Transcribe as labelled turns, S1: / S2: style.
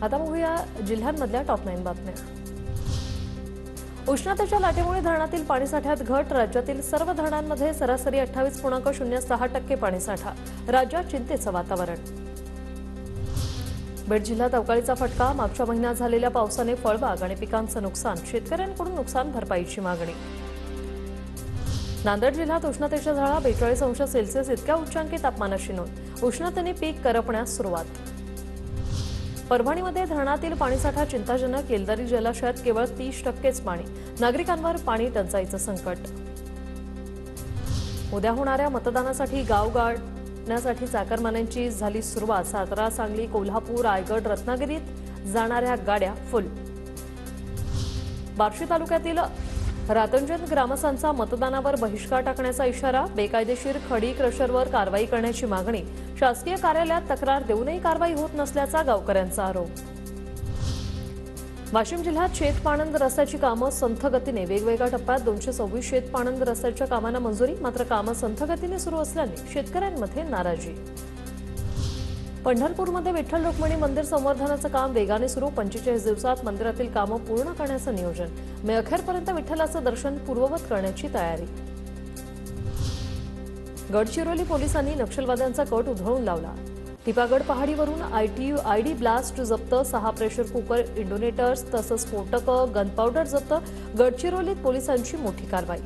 S1: आता बघूया जिल्ह्यांमधल्या टॉप 9 बातम्या। उष्णतेच्या लाटेमुळे धरणातील पाणीसाठ्यात घट। राज्यातील सर्व धरणांमध्ये सरासरी 28.06% पाणीसाठा। राज्यात चिंतेचं वातावरण। बीड जिल्ह्यात अवकाळीचा फटका। मागच्या महिन्यात झालेल्या पावसाने फळबाग आणि पिकांचं नुकसान। शेतकऱ्यांकडून नुकसान भरपाईची मागणी। नांदेड जिल्ह्यात उष्णतेच्या झळा। 42 अंश सेल्सिअस इतक्या उच्चांकी तापमानाची नोंद। उष्णतेने पीक करपण्यास सुरुवात। परभणीमध्ये धरणातील पाणीसाठा चिंताजनक। येलदरी जलाशयात केवळ 30%च पाणी। नागरिकांवर पाणी टंचाईचं संकट। उद्या होणाऱ्या मतदानासाठी गाव गाठण्यासाठी चाकरमान्यांची झाली सुरुवात। सातारा, सांगली, कोल्हापूर, रायगड, रत्नागिरीत जाणाऱ्या गाड्या फुल। बार्शी तालुक्यातील रातंजन ग्रामस्थांचा मतदानावर बहिष्कार टाकण्याचा इशारा। बेकायदेशीर खडी क्रशरवर कारवाई करण्याची मागणी। शासकीय कार्यालयात तक्रार देऊनही कारवाई होत नसल्याचा गावकऱ्यांचा आरोप। वाशिम जिल्ह्यात शेतपाणंद रस्त्याची कामं संथ गतीने। वेगवेगळ्या टप्प्यात 226 शेतपाणंद रस्त्याच्या कामांना मंजुरी। मात्र कामं संथ गतीने सुरू असल्याने शेतकऱ्यांमध्ये नाराजी। पंढरपूरमध्ये विठ्ठल रुक्मिणी मंदिर संवर्धनाचं काम वेगाने सुरू। 45 दिवसात मंदिरातील कामं पूर्ण करण्याचं नियोजन। मे अखेरपर्यंत विठ्ठलाचं दर्शन पूर्ववत करण्याची तयारी। गडचिरोली पोलिसांनी नक्षलवाद्यांचा कट उधळून लावला। टिपागड पहाडीवरून आयडी ब्लास्ट जप्त। 6 प्रेशर कुकर, इंडोनेटर्स तसंच स्फोटकं, गनपावडर जप्त। गडचिरोलीत पोलिसांची मोठी कारवाई।